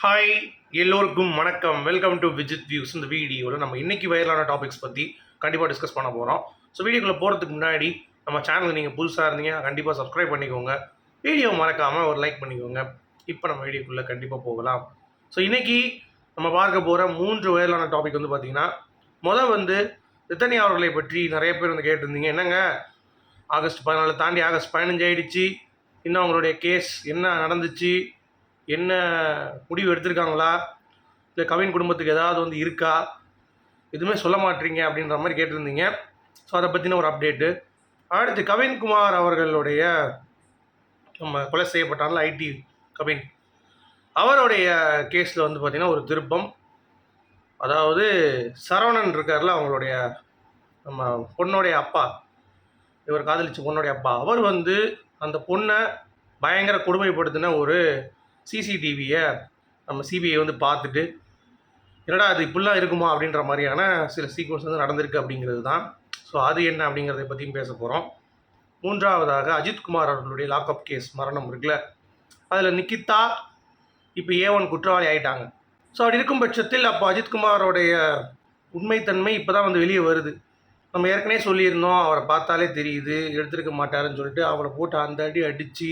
Hi, எல்லோருக்கும் வணக்கம். Welcome to Vijith views. இந்த வீடியோவில் நம்ம இன்றைக்கி வைரலான டாபிக்ஸ் பற்றி கண்டிப்பாக டிஸ்கஸ் பண்ண போகிறோம். ஸோ வீடியோக்குள்ளே போகிறதுக்கு முன்னாடி நம்ம சேனல் நீங்கள் புதுசாக இருந்தீங்க கண்டிப்பாக சப்ஸ்கிரைப் பண்ணிக்கோங்க. வீடியோ மறக்காமல் ஒரு லைக் பண்ணிக்கோங்க. இப்போ நம்ம வீடியோக்குள்ளே கண்டிப்பாக போகலாம். ஸோ இன்றைக்கி நம்ம பார்க்க போகிற 3 வைரலான டாபிக் வந்து பார்த்திங்கன்னா, வந்து ரித்தன்யா அவர்களை பற்றி நிறைய பேர் வந்து கேட்டிருந்தீங்க. என்னங்க ஆகஸ்ட் 14 தாண்டி ஆகஸ்ட் 15 ஆகிடுச்சு, இன்னும் அவங்களுடைய கேஸ் என்ன நடந்துச்சு, என்ன முடிவு எடுத்திருக்காங்களா, இல்லை கவின் குடும்பத்துக்கு ஏதாவது வந்து இருக்கா, எதுவுமே சொல்ல மாட்டீங்க அப்படின்ற மாதிரி கேட்டிருந்தீங்க. ஸோ அதை பற்றின ஒரு அப்டேட்டு. அடுத்து கவின்குமார் அவர்களுடைய நம்ம கொலை செய்யப்பட்டார்ல ஐடி கவின், அவருடைய கேஸில் வந்து பார்த்திங்கன்னா ஒரு திருப்பம். அதாவது சரவணன் இருக்கார்ல, அவங்களுடைய நம்ம பொண்ணுடைய அப்பா, இவர் காதலிச்ச பொண்ணுடைய அப்பா, அவர் வந்து அந்த பொண்ணை பயங்கர கொடுமைப்படுத்தின ஒரு சிசிடிவியை நம்ம சிபிஐ வந்து பார்த்துட்டு, என்னடா அது இப்படிலாம் இருக்குமா அப்படின்ற மாதிரியான சில சீக்வன்ஸ் வந்து நடந்திருக்கு அப்படிங்கிறது தான். ஸோ அது என்ன அப்படிங்கிறத பற்றியும் பேச போகிறோம். மூன்றாவதாக அஜித்குமார் அவர்களுடைய லாக்அப் கேஸ் மரணம் இருக்குல்ல, அதில் நிக்கிதா இப்போ A1 குற்றவாளி ஆகிட்டாங்க. ஸோ அப்படி இருக்கும் பட்சத்தில் அப்போ அஜித்குமாரோடைய உண்மைத்தன்மை இப்போ தான் வந்து வெளியே வருது. நம்ம ஏற்கனவே சொல்லியிருந்தோம், அவரை பார்த்தாலே தெரியுது எடுத்திருக்க மாட்டாருன்னு சொல்லிட்டு அவரை போட்டு அந்த அடி அடித்து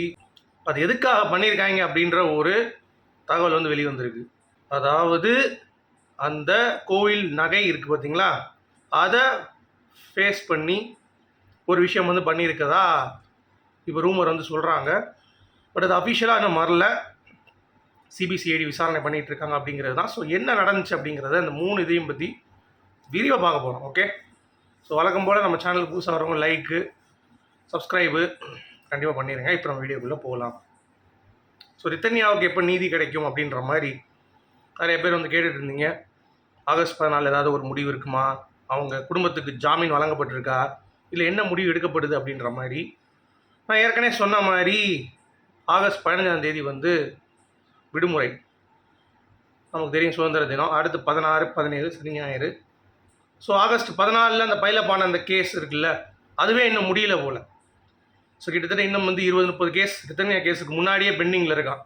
அது எதுக்காக பண்ணியிருக்காங்க அப்படின்ற ஒரு தகவல் வந்து வெளியே வந்திருக்கு. அதாவது அந்த கோவில் நகை இருக்குது பார்த்தீங்களா, அதை ஃபேஸ் பண்ணி ஒரு விஷயம் வந்து பண்ணியிருக்கதா இப்போ ரூமர் வந்து சொல்கிறாங்க. பட் அது அஃபிஷியலாக இன்னும் வரல. சிபிசிஐடி விசாரணை பண்ணிகிட்டு இருக்காங்க அப்படிங்கிறது தான். ஸோ என்ன நடந்துச்சு அப்படிங்கிறத இந்த 3 இதையும் பற்றி விரிவாக பார்க்க போகிறோம். ஓகே, ஸோ வழக்கம் போல் நம்ம சேனலுக்கு புதுசாக வரவங்க லைக்கு சப்ஸ்கிரைபு கண்டிப்பாக பண்ணிடுங்க. இப்போ நம்ம வீடியோக்குள்ளே போகலாம். ஸோ ரித்தன்யாவுக்கு எப்போ நீதி கிடைக்கும் அப்படின்ற மாதிரி நிறைய பேர் வந்து கேட்டுட்டு இருந்தீங்க. ஆகஸ்ட் 14 ஏதாவது ஒரு முடிவு இருக்குமா, அவங்க குடும்பத்துக்கு ஜாமீன் வழங்கப்பட்டிருக்கா, இல்லை என்ன முடிவு எடுக்கப்படுது அப்படின்ற மாதிரி. நான் ஏற்கனவே சொன்ன மாதிரி ஆகஸ்ட் 15ஆம் தேதி வந்து விடுமுறை, நமக்கு தெரியும் சுதந்திர தினம். அடுத்து 16, 17 சனி ஞாயிறு. ஸோ ஆகஸ்ட் 14 அந்த பைலப்பான அந்த கேஸ் இருக்குல்ல, அதுவே இன்னும் முடியல போல். ஸோ கிட்டத்தட்ட இன்னும் வந்து 20-30 கேஸ் ரித்தன்யா கேஸுக்கு முன்னாடியே பெண்டிங்கில் இருக்கான்.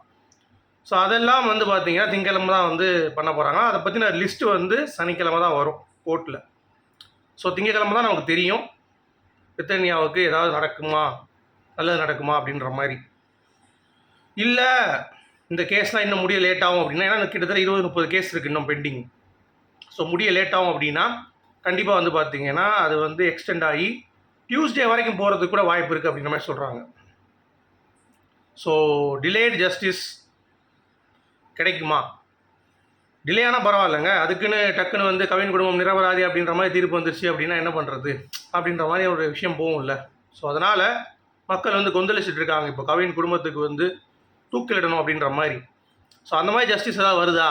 ஸோ அதெல்லாம் வந்து பார்த்திங்கன்னா திங்கக்கிழமை தான் வந்து பண்ண போகிறாங்க. அதை பற்றின லிஸ்ட்டு வந்து சனிக்கிழமை தான் வரும் கோர்ட்டில். ஸோ திங்கக்கிழமை தான் நமக்கு தெரியும் ரித்தன்யாவுக்கு ஏதாவது நடக்குமா, நல்லது நடக்குமா அப்படின்ற மாதிரி. இல்லை இந்த கேஸ்லாம் இன்னும் முடிய லேட் ஆகும் அப்படின்னா, ஏன்னா கிட்டத்தட்ட 20-30 கேஸ் இருக்குது இன்னும் பெண்டிங். ஸோ முடிய லேட் ஆகும் அப்படின்னா கண்டிப்பாக வந்து பார்த்திங்கன்னா அது வந்து எக்ஸ்டெண்ட் ஆகி டியூஸ்டே வரைக்கும் போகிறதுக்கு கூட வாய்ப்பு இருக்குது அப்படின்ற மாதிரி சொல்கிறாங்க. ஸோ டிலேட் ஜஸ்டிஸ் கிடைக்குமா? டிலே ஆனால் பரவாயில்லைங்க, அதுக்குன்னு டக்குன்னு வந்து கவின் குடும்பம் நிரபராதி அப்படின்ற மாதிரி தீர்ப்பு வந்துருச்சு அப்படின்னா என்ன பண்ணுறது அப்படின்ற மாதிரி ஒரு விஷயம் போகும்ல. ஸோ அதனால் மக்கள் வந்து கொந்தளிச்சுட்டு இருக்காங்க இப்போ கவின் குடும்பத்துக்கு வந்து தூக்கிலிடணும் அப்படின்ற மாதிரி. ஸோ அந்த மாதிரி ஜஸ்டிஸ் ஏதாவது வருதா?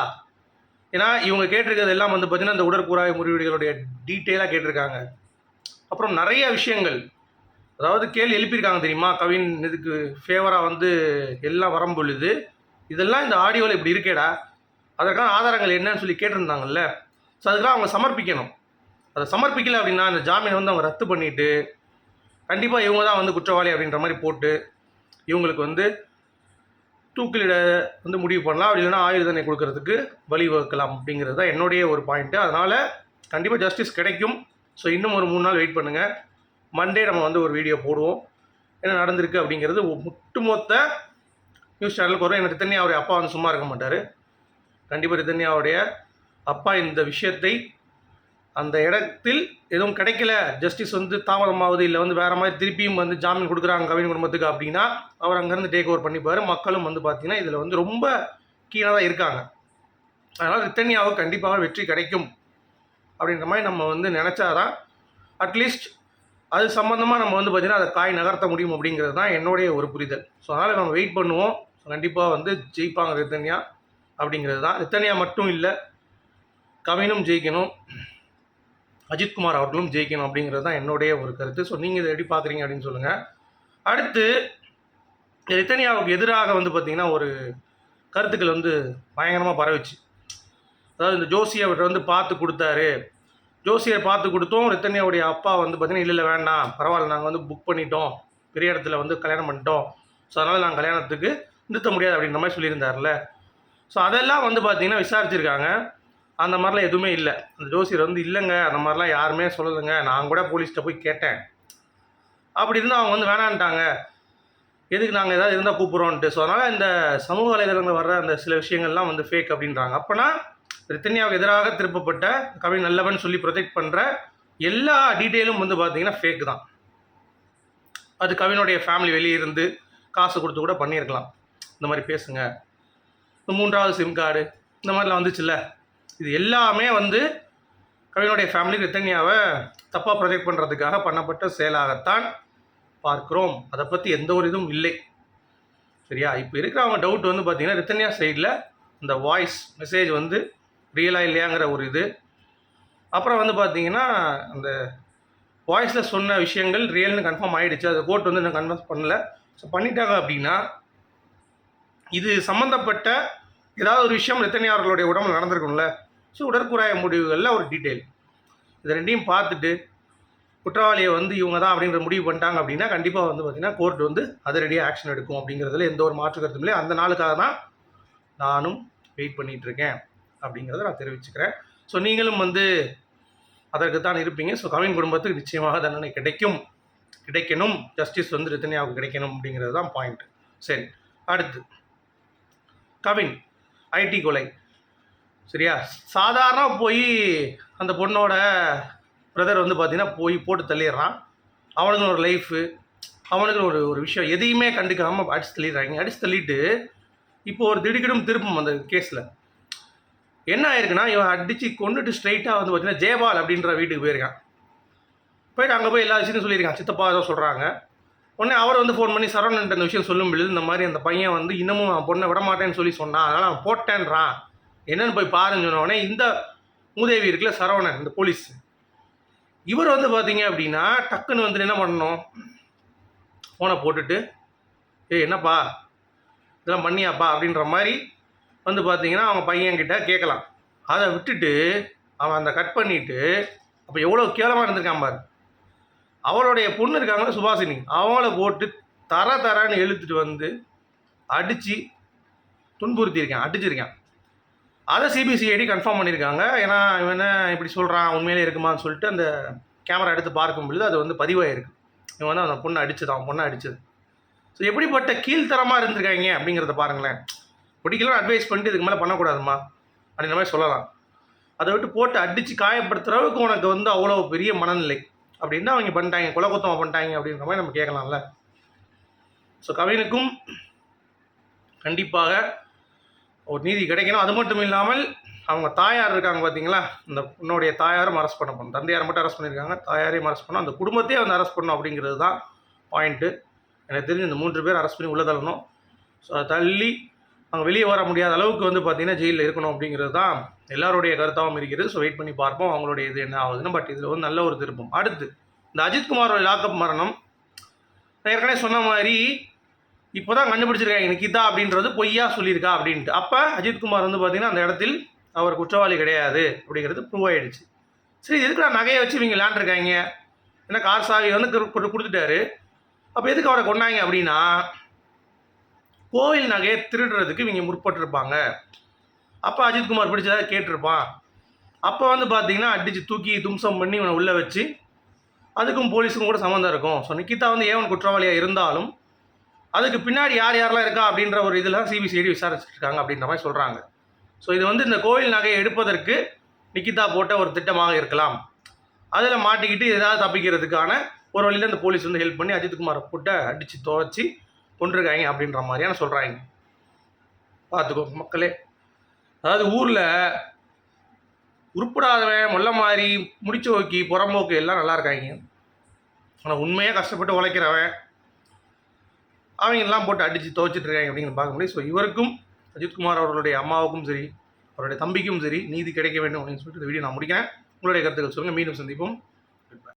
ஏன்னா இவங்க கேட்டிருக்கிறது எல்லாம் வந்து பார்த்திங்கன்னா இந்த உடற்கூறாய்வு முறையீடுகளுடைய டீட்டெயிலாக கேட்டிருக்காங்க. அப்புறம் நிறைய விஷயங்கள், அதாவது கேள்வி எழுப்பியிருக்காங்க தெரியுமா, கவின் இதுக்கு ஃபேவராக வந்து எல்லாம் வரம்பொழுது இதெல்லாம் இந்த ஆடியோவில் இப்படி இருக்கேடா, அதற்கான ஆதாரங்கள் என்னன்னு சொல்லி கேட்டிருந்தாங்கல்ல. ஸோ அதுக்கெல்லாம் அவங்க சமர்ப்பிக்கணும். அதை சமர்ப்பிக்கலை அப்படின்னா அந்த ஜாமீனை வந்து அவங்க ரத்து பண்ணிவிட்டு கண்டிப்பாக இவங்க தான் வந்து குற்றவாளி அப்படின்ற மாதிரி போட்டு இவங்களுக்கு வந்து தூக்கிலிட வந்து முடிவு பண்ணலாம். அப்படி இல்லைன்னா ஆயுள் தண்டனை கொடுக்கறதுக்கு வழிவகுக்கலாம் அப்படிங்கிறது தான் என்னுடைய ஒரு பாயிண்ட்டு. அதனால் கண்டிப்பாக ஜஸ்டிஸ் கிடைக்கும். ஸோ இன்னும் ஒரு 3 நாள் வெயிட் பண்ணுங்கள். மண்டே நம்ம வந்து ஒரு வீடியோ போடுவோம், என்ன நடந்திருக்கு அப்படிங்கிறது ஒட்டுமொத்த நியூஸ் சேனலுக்கு வரும். எனக்கு ரித்தன்யா அவருடைய அப்பா வந்து சும்மா இருக்க மாட்டார். கண்டிப்பாக ரித்தன்யாவுடைய அப்பா இந்த விஷயத்தை அந்த இடத்தில் எதுவும் கிடைக்கல, ஜஸ்டிஸ் வந்து தாமதமாகுது, இல்லை வந்து வேறு மாதிரி திருப்பியும் வந்து ஜாமீன் கொடுக்குறாங்க கவின் குடும்பத்துக்கு அப்படின்னா அவர் அங்கேருந்து டேக் ஓவர் பண்ணிப்பார். மக்களும் வந்து பார்த்திங்கன்னா இதில் வந்து ரொம்ப கீழாக தான் இருக்காங்க. அதனால் ரித்தன்யாவுக்கு கண்டிப்பாக வெற்றி கிடைக்கும் அப்படின்ற மாதிரி நம்ம வந்து நினச்சாதான் அட்லீஸ்ட் அது சம்மந்தமாக நம்ம வந்து பார்த்திங்கன்னா அதை காய் நகர்த்த முடியும் அப்படிங்கிறது தான் என்னுடைய ஒரு புரிதல். ஸோ அதனால் நம்ம வெயிட் பண்ணுவோம். கண்டிப்பாக வந்து ஜெயிப்பாங்க ரித்தன்யா அப்படிங்கிறது தான். ரித்தன்யா மட்டும் இல்லை, கவினும் ஜெயிக்கணும், அஜித்குமார் அவர்களும் ஜெயிக்கணும் அப்படிங்கிறது தான் என்னுடைய ஒரு கருத்து. ஸோ நீங்கள் இதை எப்படி பார்க்குறீங்க அப்படின்னு சொல்லுங்கள். அடுத்து ரித்தன்யாவுக்கு எதிராக வந்து பார்த்திங்கன்னா ஒரு கருத்துக்கள் வந்து பயங்கரமாக பரவிச்சு. அதாவது இந்த ஜோசியர் வந்து பார்த்து கொடுத்தாரு, ஜோசியர் பார்த்து கொடுத்தோம், ரித்தன்யாவுடைய அப்பா வந்து பார்த்திங்கன்னா இல்லை வேண்டாம் பரவாயில்ல, நாங்கள் வந்து புக் பண்ணிட்டோம், பெரிய இடத்துல வந்து கல்யாணம் பண்ணிட்டோம், ஸோ அதனால் நாங்கள் கல்யாணத்துக்கு நிறுத்த முடியாது அப்படின்ற மாதிரி சொல்லியிருந்தார்ல. ஸோ அதெல்லாம் வந்து பார்த்திங்கன்னா விசாரிச்சிருக்காங்க. அந்த மாதிரிலாம் எதுவுமே இல்லை. அந்த ஜோசியர் வந்து இல்லைங்க அந்த மாதிரிலாம் யாருமே சொல்லலைங்க, நான் கூட போலீஸ்கிட்ட போய் கேட்டேன், அப்படி இருந்தால் அவங்க வந்து வேணான்ட்டாங்க, எதுக்கு நாங்கள் ஏதாவது இருந்தால் கூப்பிட்றோன்ட்டு. ஸோ அதனால் இந்த சமூக வலைதளங்கள் வர்ற அந்த சில விஷயங்கள்லாம் வந்து ஃபேக் அப்படின்றாங்க. அப்போனா ரித்தன்யாவுக்கு எதிராக திருப்பப்பட்ட கவின் நல்லவன் சொல்லி ப்ரொஜெக்ட் பண்ணுற எல்லா டீட்டெயிலும் வந்து பார்த்திங்கன்னா ஃபேக் தான். அது கவினுடைய ஃபேமிலி வெளியே இருந்து காசு கொடுத்து கூட பண்ணியிருக்கலாம். இந்த மாதிரி பேசுங்க, இந்த 3வது சிம் கார்டு இந்த மாதிரிலாம் வந்துச்சுல்ல, இது எல்லாமே வந்து கவினுடைய ஃபேமிலி ரித்தன்யாவை தப்பாக ப்ரொஜெக்ட் பண்ணுறதுக்காக பண்ணப்பட்ட செயலாகத்தான் பார்க்குறோம். அதை பற்றி எந்த ஒரு இதுவும் இல்லை. சரியா? இப்போ இருக்கிறவங்க டவுட் வந்து பார்த்திங்கன்னா ரித்தன்யா சைடில் இந்த வாய்ஸ் மெசேஜ் வந்து ரியலாக இல்லையாங்கிற ஒரு இது. அப்புறம் வந்து பார்த்திங்கன்னா அந்த வாய்ஸில் சொன்ன விஷயங்கள் ரியல்னு கன்ஃபார்ம் ஆகிடுச்சு. அது கோர்ட் வந்து இன்னும் கன்ஃபார்ம் பண்ணல. ஸோ பண்ணிட்டாங்க அப்படின்னா இது சம்மந்தப்பட்ட ஏதாவது ஒரு விஷயம் ரித்தன்யா அவர்களுடைய உடம்புல நடந்திருக்கும்ல. ஸோ உடற்கூறாய முடிவுகளில் ஒரு டீட்டெயில் இது ரெண்டையும் பார்த்துட்டு குற்றவாளியை வந்து இவங்க தான் அப்படிங்கிற முடிவு பண்ணிட்டாங்க அப்படின்னா கண்டிப்பாக வந்து பார்த்திங்கன்னா கோர்ட் வந்து அதிரடியாக ஆக்ஷன் எடுக்கும் அப்படிங்கிறதுல எந்த ஒரு மாற்று கருத்தும் இல்லை. அந்த நாளுக்காக தான் நானும் வெயிட் பண்ணிகிட்ருக்கேன் அப்படிங்கிறத நான் தெரிவிச்சுக்கிறேன். ஸோ நீங்களும் வந்து அதற்கு தான் இருப்பீங்க. ஸோ கவின் குடும்பத்துக்கு நிச்சயமாக தண்டனை கிடைக்கணும், ஜஸ்டிஸ் வந்து ரித்தன்யாவுக்கு கிடைக்கணும் அப்படிங்கிறது தான் பாயிண்ட். சரி, அடுத்து கவின் ஐடி கொலை. சரியா? சாதாரண போய் அந்த பொண்ணோட பிரதர் வந்து பார்த்திங்கன்னா போய் போட்டு தள்ளிடுறான். அவனுக்கு ஒரு லைஃபு, அவனுக்கு ஒரு விஷயம் எதையுமே கண்டுக்காமல் அடிச்சு தள்ளிடுறாங்க. அடிச்சு தள்ளிட்டு இப்போ ஒரு திடுக்கிடும் திருப்பம் அந்த கேஸில் என்ன ஆயிருக்குன்னா, இவன் அடித்து கொண்டுட்டு ஸ்ட்ரைட்டாக வந்து பார்த்திங்கன்னா ஜெயபால் அப்படின்ற வீட்டுக்கு போயிருக்கான். போயிட்டு அங்கே போய் எல்லா விஷயத்தையும் சொல்லியிருக்கான். சித்தப்பா ஏதோ சொல்கிறாங்க. உடனே அவர் வந்து ஃபோன் பண்ணி சரவணன்ட்ட அந்த விஷயம் சொல்லும் பொழுது இந்த மாதிரி அந்த பையன் வந்து இன்னமும் அவன் பொண்ணை விட மாட்டேன்னு சொல்லி சொன்னான், அதனால் அவன் போட்டேன்றான், என்னென்னு போய் பாருன்னு சொன்னோடனே இந்த மூதேவி இருக்குல்ல சரவணன், இந்த போலீஸ், இவர் வந்து பார்த்தீங்க அப்படின்னா டக்குன்னு வந்து என்ன பண்ணணும், ஃபோனை போட்டுட்டு என்னப்பா இதெல்லாம் பண்ணியாப்பா அப்படின்ற மாதிரி வந்து பார்த்தீங்கன்னா அவங்க பையன்கிட்ட கேட்கலாம். அதை விட்டுட்டு அவன் அந்த கட் பண்ணிவிட்டு அப்போ எவ்வளோ கேவலமாக இருந்திருக்கான் பாரு. அவளுடைய பொண்ணு இருக்காங்களா சுபாஷினி, அவங்கள போட்டு தரன்னு இழுத்துட்டு வந்து அடித்து துன்புறுத்தியிருக்கான், அடிச்சிருக்கான். அதை சிபிசிஐடி கன்ஃபார்ம் பண்ணியிருக்காங்க. ஏன்னா இவன் இப்படி சொல்கிறான் உண்மையிலே இருக்குமான்னு சொல்லிட்டு அந்த கேமரா எடுத்து பார்க்கும் பொழுது அது வந்து பதிவாயிருக்கு. இவன் வந்து அந்த பொண்ணை அடிச்சது, அவன் பொண்ணை அடிச்சது. ஸோ எப்படிப்பட்ட கீழ்த்தரமாக இருந்திருக்காங்க அப்படிங்கிறத பாருங்களேன். பிடிக்கலாம் அட்வைஸ் பண்ணிட்டு இதுக்கு மேலே பண்ணக்கூடாதுமா அப்படின்ற மாதிரி சொல்லலாம். அதை விட்டு போட்டு அடித்து காயப்படுத்துகிற அளவுக்கு உனக்கு வந்து அவ்வளோ பெரிய மனநிலை அப்படின்னா அவங்க பண்ணிட்டாங்க, குலகுத்தமாக பண்ணிட்டாங்க அப்படின்ற மாதிரி நம்ம கேட்கலாம்ல. ஸோ கவினுக்கும் கண்டிப்பாக ஒரு நீதி கிடைக்கணும். அது மட்டும் இல்லாமல் அவங்க தாயார் இருக்காங்க பார்த்தீங்களா, அந்த பொண்ணுடைய தாயாரும் அரெஸ்ட் பண்ணணும். தந்தையாரை மட்டும் அரெஸ்ட் பண்ணியிருக்காங்க, தாயாரையும் அரெஸ்ட் பண்ணணும், அந்த குடும்பத்தையே வந்து அரெஸ்ட் பண்ணணும் அப்படிங்கிறது தான் பாயிண்ட்டு. எனக்கு தெரிஞ்சு இந்த 3 பேர் அரெஸ்ட் பண்ணி உள்ளே தள்ளணும். ஸோ அதை தள்ளி அவங்க வெளியே வர முடியாத அளவுக்கு வந்து பார்த்திங்கன்னா ஜெயிலில் இருக்கணும் அப்படிங்கிறது தான் எல்லாருடைய கருத்தாகவும் இருக்கிறது. ஸோ வெயிட் பண்ணி பார்ப்போம் அவங்களுடைய இது என்ன ஆகுதுன்னு. பட் இதில் வந்து நல்ல ஒரு திருப்பம். அடுத்து இந்த அஜித்குமாரோட லாக்அப் மரணம், நான் ஏற்கனவே சொன்ன மாதிரி இப்போ தான் கண்டுபிடிச்சிருக்காங்க நிக்கிதா அப்படின்றது பொய்யா சொல்லியிருக்கா அப்படின்ட்டு. அப்போ அஜித்குமார் வந்து பார்த்திங்கன்னா அந்த இடத்தில் அவர் குற்றவாளி கிடையாது அப்படிங்கிறது ப்ரூவ் ஆகிடுச்சு. சரி, எதுக்கு நான் நகையை வச்சு இவங்க விளாண்டுருக்காங்க, ஏன்னா கார் சாவி வந்து கொடுத்துட்டாரு, அப்போ எதுக்கு அவரை கொண்டாங்க அப்படின்னா கோவில் நகையை திருடுறதுக்கு இவங்க முற்பட்டிருப்பாங்க. அப்போ அஜித்குமார் பிடிச்சதாக கேட்டிருப்பான். அப்போ வந்து பார்த்தீங்கன்னா அடித்து தூக்கி தும்சம் பண்ணி இவனை உள்ளே வச்சு அதுக்கும் போலீஸுக்கும் கூட சம்மந்தம் இருக்கும். ஸோ நிக்கிதா வந்து ஏவன் குற்றவாளியாக இருந்தாலும் அதுக்கு பின்னாடி யார் யாரெல்லாம் இருக்கா அப்படின்ற ஒரு இதெல்லாம் சிபிசிஐடி விசாரிச்சுட்டு இருக்காங்க அப்படின்ற மாதிரி சொல்கிறாங்க. ஸோ இது வந்து இந்த கோவில் நகையை எடுப்பதற்கு நிக்கிதா போட்ட ஒரு திட்டமாக இருக்கலாம். அதில் மாட்டிக்கிட்டு ஏதாவது தப்பிக்கிறதுக்கான ஒரு வழியில் இந்த போலீஸ் வந்து ஹெல்ப் பண்ணி அஜித்குமாரை போட்டு அடித்து துவைச்சி கொண்டிருக்காங்க அப்படின்ற மாதிரியான சொல்கிறாங்க. பார்த்துக்கோ மக்களே, அதாவது ஊரில் உருப்படாதவன் மொல்ல மாதிரி முடிச்சு நோக்கி புறம்போக்கு எல்லாம் நல்லா இருக்காங்க. ஆனால் உண்மையாக கஷ்டப்பட்டு உழைக்கிறவன் அவங்கெல்லாம் போட்டு அடித்து துவைச்சிட்டு இருக்காங்க அப்படிங்கிற பார்க்க முடியும். ஸோ இவருக்கும் அஜித்குமார் அவர்களுடைய அம்மாவுக்கும் சரி அவருடைய தம்பிக்கும் சரி நீதி கிடைக்க வேண்டும் அப்படின்னு சொல்லிட்டு இந்த வீடியோ நான் முடிக்கிறேன். உங்களுடைய கருத்துக்கள் சொல்லுங்கள். மீண்டும் சந்திப்போம்.